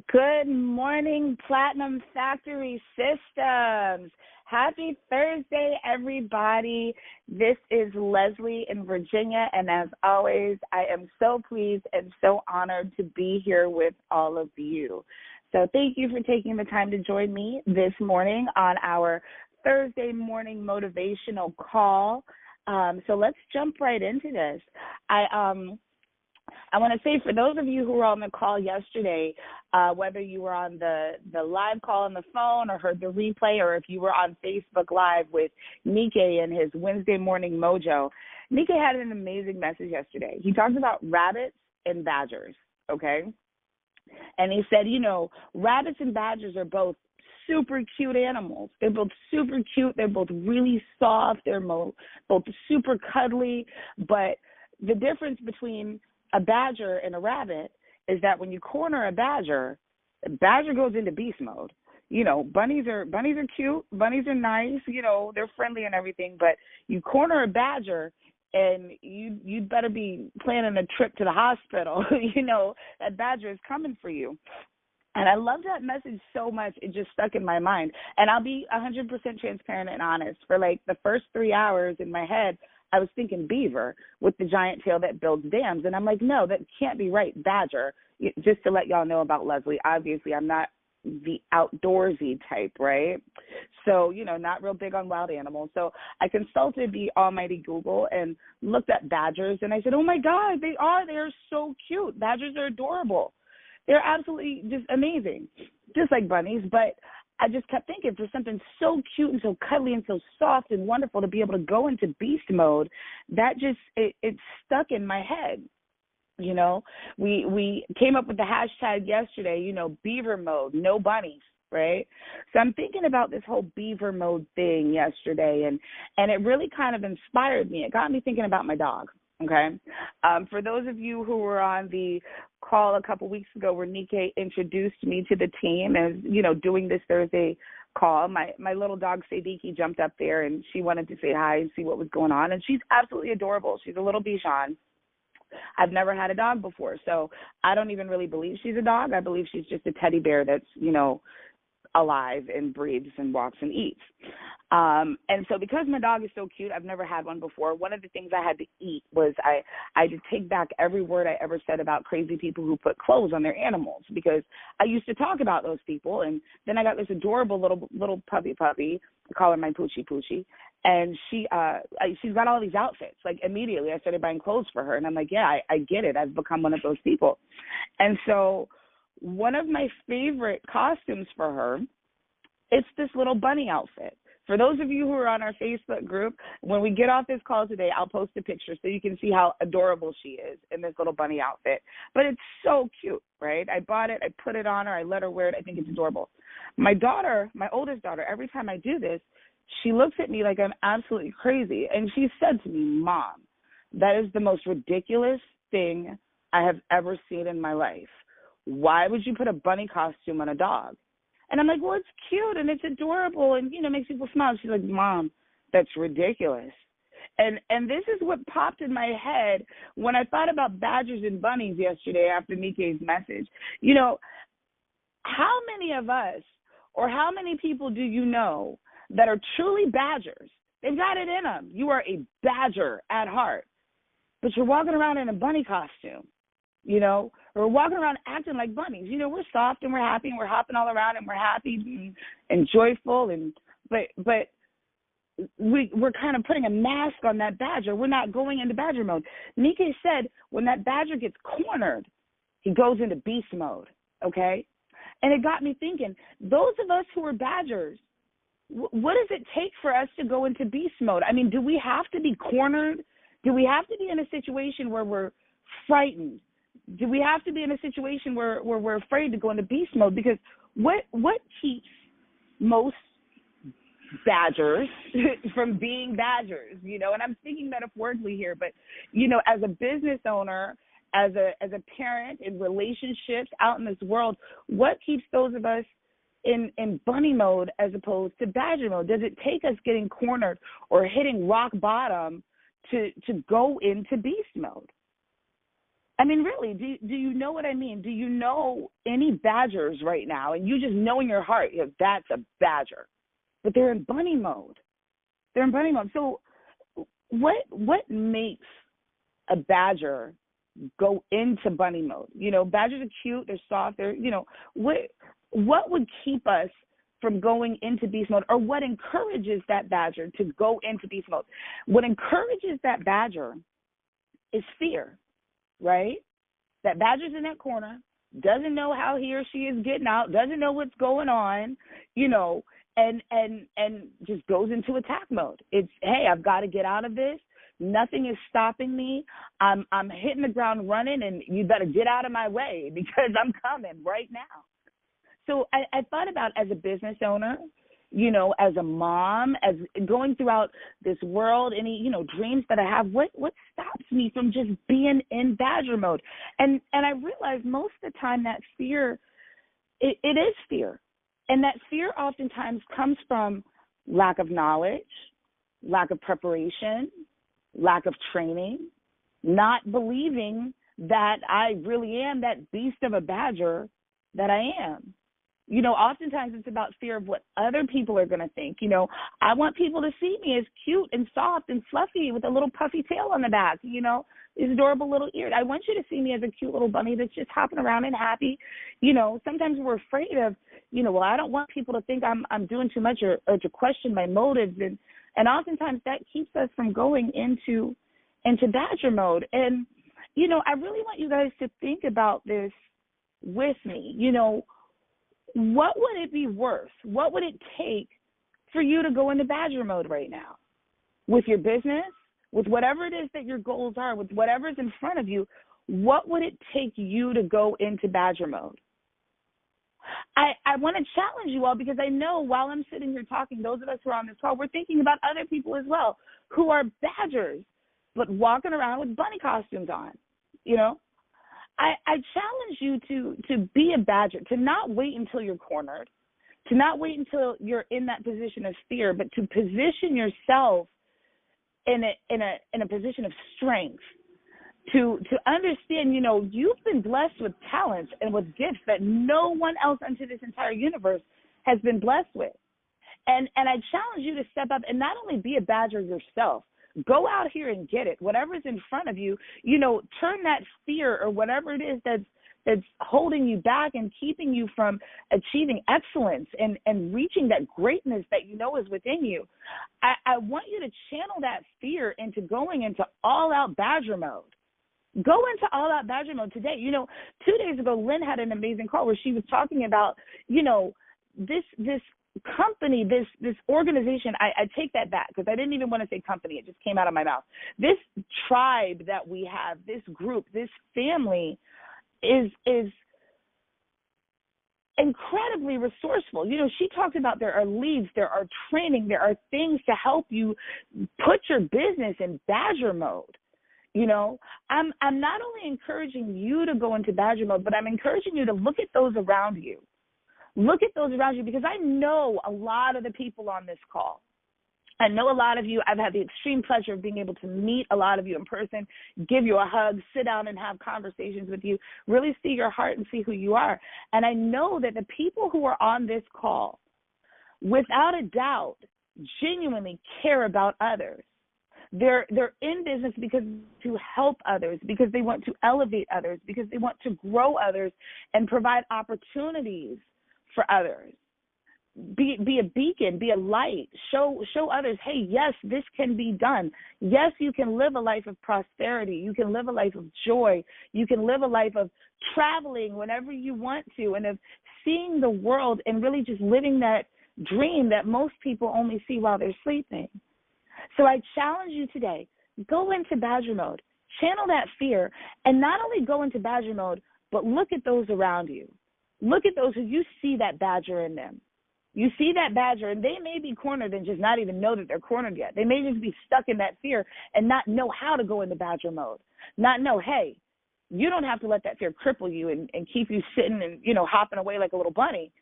Good morning, Platinum Factory Systems. Happy Thursday, everybody. This is Lesley in Virginia, and as always, I am so pleased and so honored to be here with all of you. So thank you for taking the time to join me this morning on our Thursday morning motivational call. So let's jump right into this. I want to say, for those of you who were on the call yesterday, whether you were on the live call on the phone or heard the replay, or if you were on Facebook Live with Nikkei and his Wednesday Morning Mojo, Nikkei had an amazing message yesterday. He talked about rabbits and badgers, okay? And he said, rabbits and badgers are both super cute animals. They're both super cute. They're both really soft. They're both super cuddly. But the difference between a badger and a rabbit is that when you corner a badger, the badger goes into beast mode. Bunnies are cute, bunnies are nice, they're friendly and everything, but you corner a badger and you'd better be planning a trip to the hospital. That badger is coming for you. And I love that message so much, it just stuck in my mind. And I'll be 100% transparent and honest. For like the first 3 hours in my head, I was thinking beaver with the giant tail that builds dams. And I'm like, no, that can't be right, badger. Just to let y'all know about Lesley, obviously I'm not the outdoorsy type, right? So, not real big on wild animals. So I consulted the almighty Google and looked at badgers. And I said, oh, my God, they're so cute. Badgers are adorable. They're absolutely just amazing, just like bunnies. But I just kept thinking, for something so cute and so cuddly and so soft and wonderful to be able to go into beast mode, that just, it stuck in my head. We came up with the hashtag yesterday, beaver mode, no bunnies, right? So I'm thinking about this whole beaver mode thing yesterday, and it really kind of inspired me. It got me thinking about my dog. Okay. For those of you who were on the call a couple weeks ago where Nikkei introduced me to the team as, doing this Thursday call, my little dog Sadiki jumped up there and she wanted to say hi and see what was going on. And she's absolutely adorable. She's a little Bichon. I've never had a dog before, so I don't even really believe she's a dog. I believe she's just a teddy bear that's, alive and breathes and walks and eats. And so because my dog is so cute, I've never had one before. One of the things I had to eat was I had to take back every word I ever said about crazy people who put clothes on their animals, because I used to talk about those people. And then I got this adorable little puppy. I call her my Poochie. And she's got all these outfits. Like, immediately I started buying clothes for her. And I'm like, yeah, I get it. I've become one of those people. And so one of my favorite costumes for her, it's this little bunny outfit. For those of you who are on our Facebook group, when we get off this call today, I'll post a picture so you can see how adorable she is in this little bunny outfit. But it's so cute, right? I bought it. I put it on her. I let her wear it. I think it's adorable. My daughter, my oldest daughter, every time I do this, she looks at me like I'm absolutely crazy. And she said to me, Mom, that is the most ridiculous thing I have ever seen in my life. Why would you put a bunny costume on a dog? And I'm like, well, it's cute and it's adorable and, makes people smile. She's like, Mom, that's ridiculous. And this is what popped in my head when I thought about badgers and bunnies yesterday after Nikkei's message. How many of us, or how many people do you know that are truly badgers? They've got it in them. You are a badger at heart, but you're walking around in a bunny costume. Or walking around acting like bunnies. We're soft and we're happy and we're hopping all around and we're happy and joyful, but we're kind of putting a mask on that badger. We're not going into badger mode. Nikkei said when that badger gets cornered, he goes into beast mode, okay? And it got me thinking, those of us who are badgers, what does it take for us to go into beast mode? I mean, do we have to be cornered? Do we have to be in a situation where we're frightened? Do we have to be in a situation where we're afraid to go into beast mode? Because what keeps most badgers from being badgers, and I'm thinking metaphorically here, but, as a business owner, as a parent, in relationships out in this world, what keeps those of us in bunny mode as opposed to badger mode? Does it take us getting cornered or hitting rock bottom to go into beast mode? I mean, really, do you know what I mean? Do you know any badgers right now? And you just know in your heart, that's a badger. But they're in bunny mode. They're in bunny mode. So what makes a badger go into bunny mode? Badgers are cute, they're soft, what would keep us from going into beast mode, or what encourages that badger to go into beast mode? What encourages that badger is fear, right? That badger's in that corner, doesn't know how he or she is getting out, doesn't know what's going on, and just goes into attack mode. It's, hey, I've got to get out of this. Nothing is stopping me. I'm hitting the ground running, and you better get out of my way because I'm coming right now. So I thought about, as a business owner, as a mom, as going throughout this world, any, dreams that I have, what stops me from just being in badger mode? And I realized most of the time that fear, it is fear. And that fear oftentimes comes from lack of knowledge, lack of preparation, lack of training, not believing that I really am that beast of a badger that I am. Oftentimes it's about fear of what other people are going to think. I want people to see me as cute and soft and fluffy with a little puffy tail on the back, these adorable little ears. I want you to see me as a cute little bunny that's just hopping around and happy. Sometimes we're afraid of, well, I don't want people to think I'm doing too much or to question my motives. And oftentimes that keeps us from going into badger mode. And, I really want you guys to think about this with me. What would it be worth? What would it take for you to go into badger mode right now? With your business, with whatever it is that your goals are, with whatever's in front of you, what would it take you to go into badger mode? I want to challenge you all, because I know while I'm sitting here talking, those of us who are on this call, we're thinking about other people as well who are badgers, but walking around with bunny costumes on, I challenge you to be a badger, to not wait until you're cornered, to not wait until you're in that position of fear, but to position yourself in a position of strength, to understand, you've been blessed with talents and with gifts that no one else unto this entire universe has been blessed with. And I challenge you to step up and not only be a badger yourself, go out here and get it. Whatever's in front of you, turn that fear or whatever it is that's holding you back and keeping you from achieving excellence and reaching that greatness that is within you. I want you to channel that fear into going into all-out badger mode. Go into all-out badger mode today. 2 days ago, Lynn had an amazing call where she was talking about, this company, this organization. I take that back because I didn't even want to say company. It just came out of my mouth. This tribe that we have, this group, this family is incredibly resourceful. She talked about there are leads, there are training, there are things to help you put your business in badger mode. I'm not only encouraging you to go into badger mode, but I'm encouraging you to look at those around you. Look at those around you, because I know a lot of the people on this call. I know a lot of you. I've had the extreme pleasure of being able to meet a lot of you in person, give you a hug, sit down and have conversations with you, really see your heart and see who you are. And I know that the people who are on this call, without a doubt, genuinely care about others. They're in business because to help others, because they want to elevate others, because they want to grow others and provide opportunities for others. Be a beacon, be a light, show others, hey, yes, this can be done. Yes, you can live a life of prosperity. You can live a life of joy. You can live a life of traveling whenever you want to, and of seeing the world and really just living that dream that most people only see while they're sleeping. So I challenge you today, go into badger mode, channel that fear, and not only go into badger mode, but look at those around you. Look at those who you see that badger in them. You see that badger, and they may be cornered and just not even know that they're cornered yet. They may just be stuck in that fear and not know how to go into badger mode. Not know, hey, you don't have to let that fear cripple you and keep you sitting and, hopping away like a little bunny.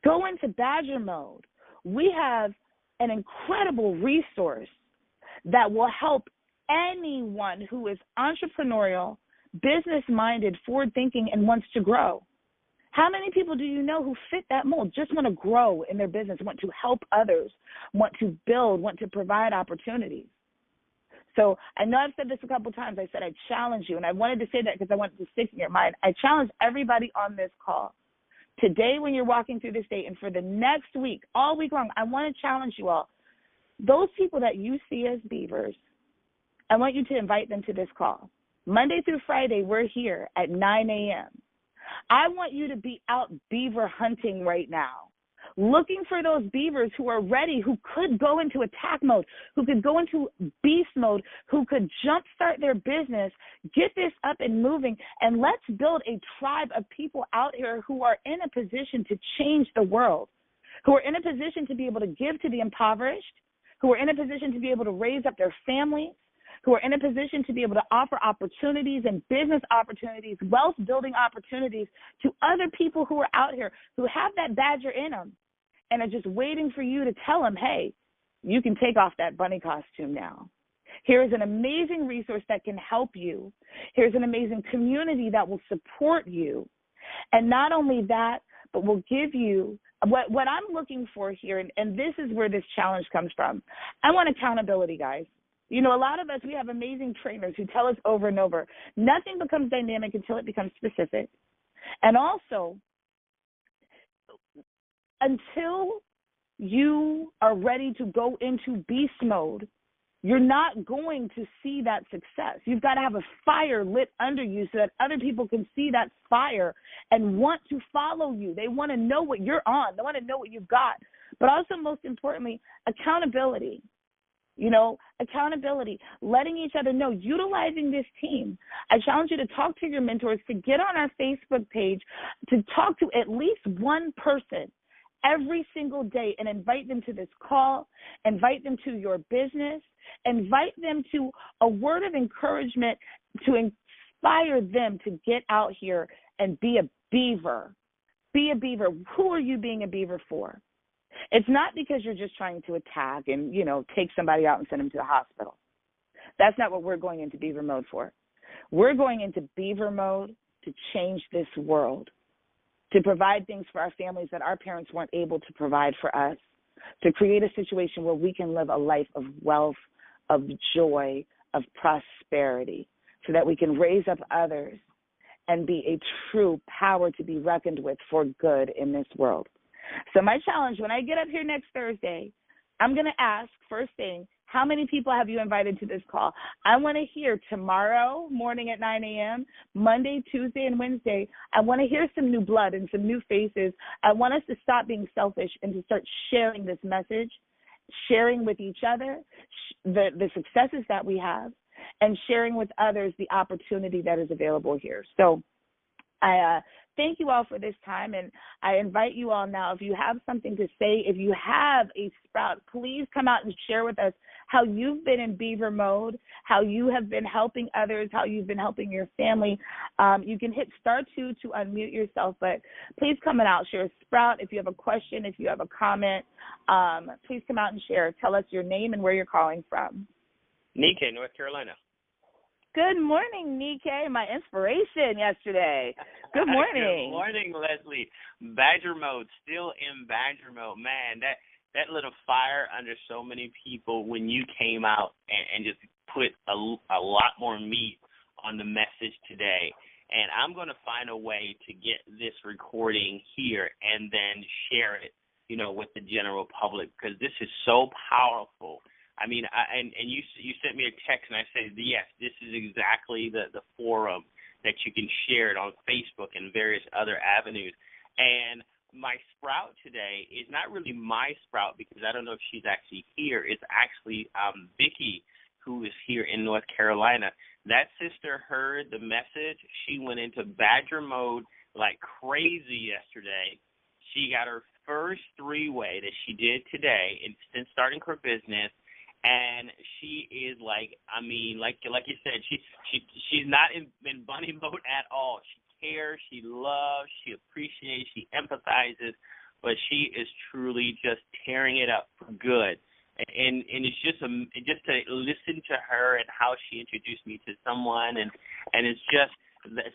Go into badger mode. We have an incredible resource that will help anyone who is entrepreneurial, business-minded, forward-thinking, and wants to grow? How many people do you know who fit that mold, just want to grow in their business, want to help others, want to build, want to provide opportunities? So I know I've said this a couple times. I said I challenge you, and I wanted to say that because I wanted to stick in your mind. I challenge everybody on this call. Today when you're walking through this day and for the next week, all week long, I want to challenge you all. Those people that you see as beavers, I want you to invite them to this call. Monday through Friday, we're here at 9 a.m. I want you to be out beaver hunting right now, looking for those beavers who are ready, who could go into attack mode, who could go into beast mode, who could jumpstart their business, get this up and moving, and let's build a tribe of people out here who are in a position to change the world, who are in a position to be able to give to the impoverished, who are in a position to be able to raise up their families, who are in a position to be able to offer opportunities and business opportunities, wealth-building opportunities to other people who are out here who have that badger in them and are just waiting for you to tell them, hey, you can take off that bunny costume now. Here's an amazing resource that can help you. Here's an amazing community that will support you. And not only that, but will give you what I'm looking for here, and this is where this challenge comes from. I want accountability, guys. You know, a lot of us, we have amazing trainers who tell us over and over, nothing becomes dynamic until it becomes specific. And also, until you are ready to go into beast mode, you're not going to see that success. You've got to have a fire lit under you so that other people can see that fire and want to follow you. They want to know what you're on. They want to know what you've got. But also, most importantly, accountability. You know, accountability, letting each other know, utilizing this team. I challenge you to talk to your mentors, to get on our Facebook page, to talk to at least one person every single day and invite them to this call, invite them to your business, invite them to a word of encouragement to inspire them to get out here and be a beaver. Be a beaver. Who are you being a beaver for? It's not because you're just trying to attack and, you know, take somebody out and send them to the hospital. That's not what we're going into beaver mode for. We're going into beaver mode to change this world, to provide things for our families that our parents weren't able to provide for us, to create a situation where we can live a life of wealth, of joy, of prosperity, so that we can raise up others and be a true power to be reckoned with for good in this world. So my challenge, when I get up here next Thursday, I'm going to ask, first thing, how many people have you invited to this call? I want to hear tomorrow morning at 9 a.m., Monday, Tuesday, and Wednesday. I want to hear some new blood and some new faces. I want us to stop being selfish and to start sharing this message, sharing with each other the successes that we have, and sharing with others the opportunity that is available here. So I thank you all for this time, and I invite you all now, if you have something to say, if you have a sprout, please come out and share with us how you've been in beaver mode, how you have been helping others, how you've been helping your family. You can hit *2 to unmute yourself, but please come out, share a sprout. If you have a question, if you have a comment, please come out and share. Tell us your name and where you're calling from. Nikkei, North Carolina. Good morning, Nikkei, my inspiration yesterday. Good morning. Good morning, Lesley. Badger mode, still in Badger mode. Man, that lit a fire under so many people when you came out and just put a lot more meat on the message today. And I'm going to find a way to get this recording here and then share it, you know, with the general public, because this is so powerful. I mean, and you sent me a text, and I said, yes, this is exactly the forum that you can share it on Facebook and various other avenues. And my sprout today is not really my sprout, because I don't know if she's actually here. It's actually Vicky, who is here in North Carolina. That sister heard the message. She went into Badger mode like crazy yesterday. She got her first 3-way that she did today since starting her business. And she is like you said, she's not in bunny mode at all. She cares, she loves, she appreciates, she empathizes, but she is truly just tearing it up for good. And it's just to listen to her and how she introduced me to someone, and it's just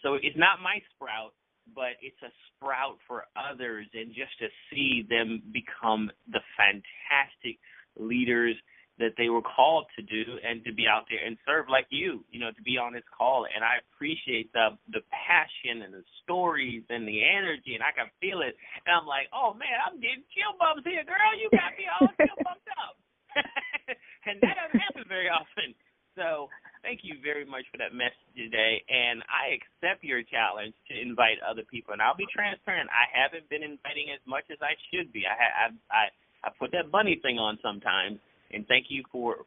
So it's not my sprout, but it's a sprout for others, and just to see them become the fantastic leaders that they were called to do, and to be out there and serve like you know, to be on this call. And I appreciate the passion and the stories and the energy, and I can feel it. And I'm like, oh, man, I'm getting chill bumps here, girl. You got me all chill bumped up. And that doesn't happen very often. So thank you very much for that message today. And I accept your challenge to invite other people. And I'll be transparent. I haven't been inviting as much as I should be. I put that bunny thing on sometimes. And thank you for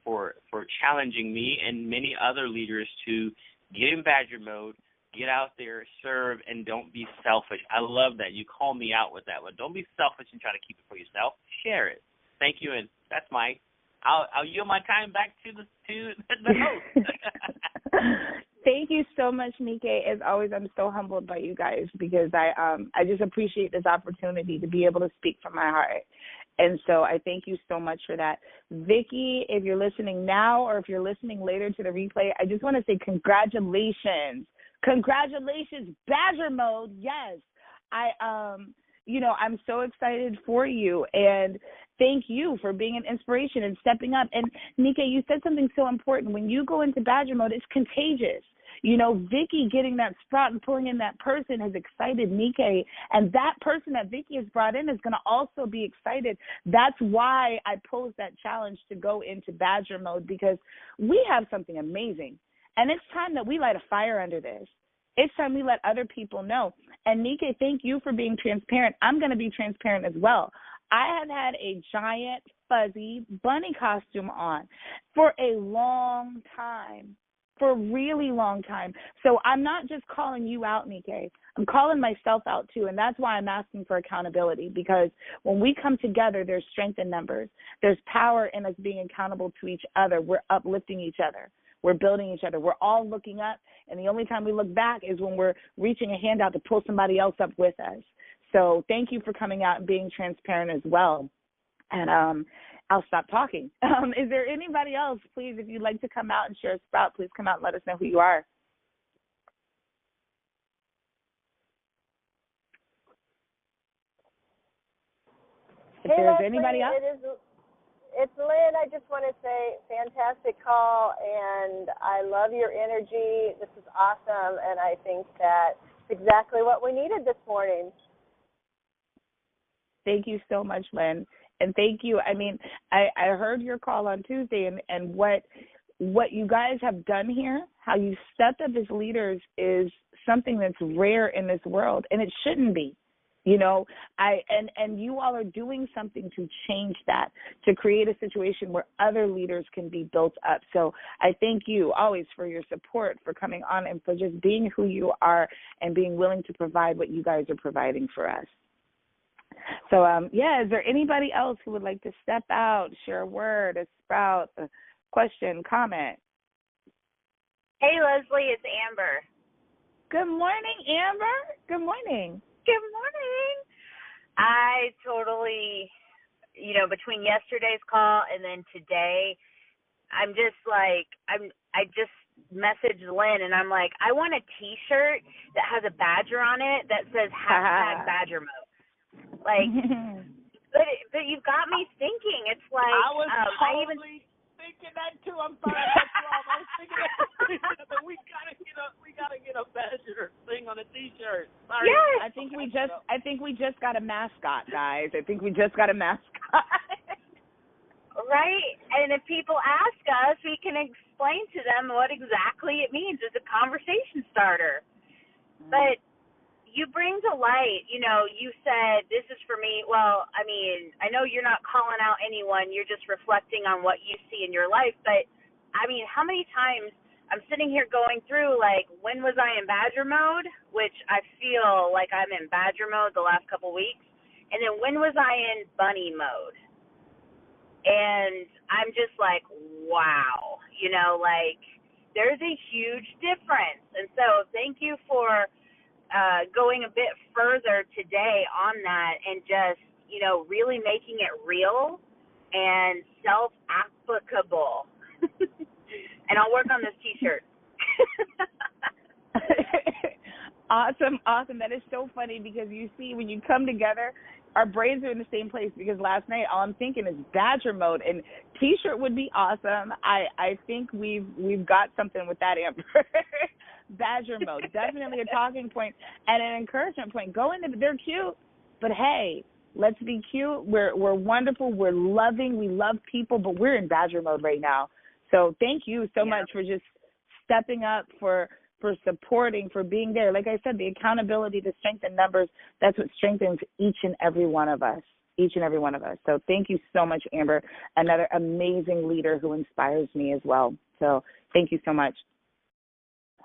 challenging me and many other leaders to get in Badger mode, get out there, serve, and don't be selfish. I love that. You call me out with that one. Don't be selfish and try to keep it for yourself. Share it. Thank you, and that's I'll yield my time back to the host. Thank you so much, Mike. As always, I'm so humbled by you guys, because I just appreciate this opportunity to be able to speak from my heart. And so I thank you so much for that. Vicki, if you're listening now or if you're listening later to the replay, I just want to say congratulations. Congratulations, Badger mode. Yes. I'm so excited for you, and thank you for being an inspiration and stepping up. And Nika, you said something so important. When you go into Badger mode, it's contagious. You know, Vicki getting that sprout and pulling in that person has excited Nike, and that person that Vicki has brought in is going to also be excited. That's why I posed that challenge to go into Badger mode, because we have something amazing, and it's time that we light a fire under this. It's time we let other people know. And Nike, thank you for being transparent. I'm going to be transparent as well. I have had a giant fuzzy bunny costume on for a long time. For a really long time. So I'm not just calling you out, Nike. I'm calling myself out too, and that's why I'm asking for accountability, because when we come together, there's strength in numbers. There's power in us being accountable to each other. We're uplifting each other. We're building each other. We're all looking up, and the only time we look back is when we're reaching a hand out to pull somebody else up with us. So thank you for coming out and being transparent as well. And I'll stop talking. Is there anybody else, please, if you'd like to come out and share a sprout, please come out and let us know who you are. If hey, there's Lesley, anybody else? It's Lynn. I just want to say fantastic call, and I love your energy. This is awesome, and I think that's exactly what we needed this morning. Thank you so much, Lynn. And thank you. I mean, I heard your call on Tuesday, and what you guys have done here, how you stepped up as leaders, is something that's rare in this world, and it shouldn't be. You know, and you all are doing something to change that, to create a situation where other leaders can be built up. So I thank you always for your support, for coming on, and for just being who you are and being willing to provide what you guys are providing for us. So, is there anybody else who would like to step out, share a word, a sprout, a question, comment? Hey, Lesley, it's Amber. Good morning, Amber. Good morning. Good morning. I totally, between yesterday's call and then today, I'm just like, I just messaged Lynn, and I'm like, I want a T-shirt that has a badger on it that says #Badger Mode. Like, but you've got me thinking. It's like I was totally thinking that too. I'm sorry. I was thinking that we gotta get a badger thing on a T-shirt. Sorry. Yes. I think we just got a mascot, guys. I think we just got a mascot. Right? And if people ask us, we can explain to them what exactly it means. It's a conversation starter. But you bring to light, you said this is for me. Well, I mean, I know you're not calling out anyone. You're just reflecting on what you see in your life. But, I mean, how many times I'm sitting here going through, like, when was I in Badger mode, which I feel like I'm in Badger mode the last couple weeks, and then when was I in bunny mode? And I'm just like, wow, there's a huge difference. And so thank you for going a bit further today on that, and just, really making it real and self-applicable. And I'll work on this T-shirt. Awesome, awesome. That is so funny because you see when you come together, our brains are in the same place because last night all I'm thinking is Badger mode and T-shirt would be awesome. I think we've got something with that, Amber. Badger mode, definitely a talking point and an encouragement point. Go into they're cute, but hey, let's be cute. We're wonderful. We're loving. We love people, but we're in Badger mode right now. So thank you so much for just stepping up, for supporting, for being there. Like I said, the accountability, the strength in numbers, that's what strengthens each and every one of us. Each and every one of us. So thank you so much, Amber, another amazing leader who inspires me as well. So thank you so much.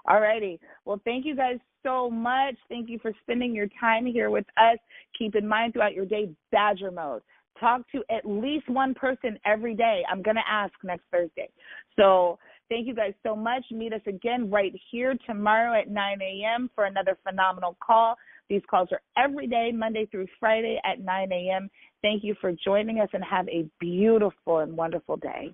All righty. Well, thank you guys so much. Thank you for spending your time here with us. Keep in mind throughout your day, Badger mode. Talk to at least one person every day. I'm going to ask next Thursday. So thank you guys so much. Meet us again right here tomorrow at 9 a.m. for another phenomenal call. These calls are every day, Monday through Friday at 9 a.m. Thank you for joining us and have a beautiful and wonderful day.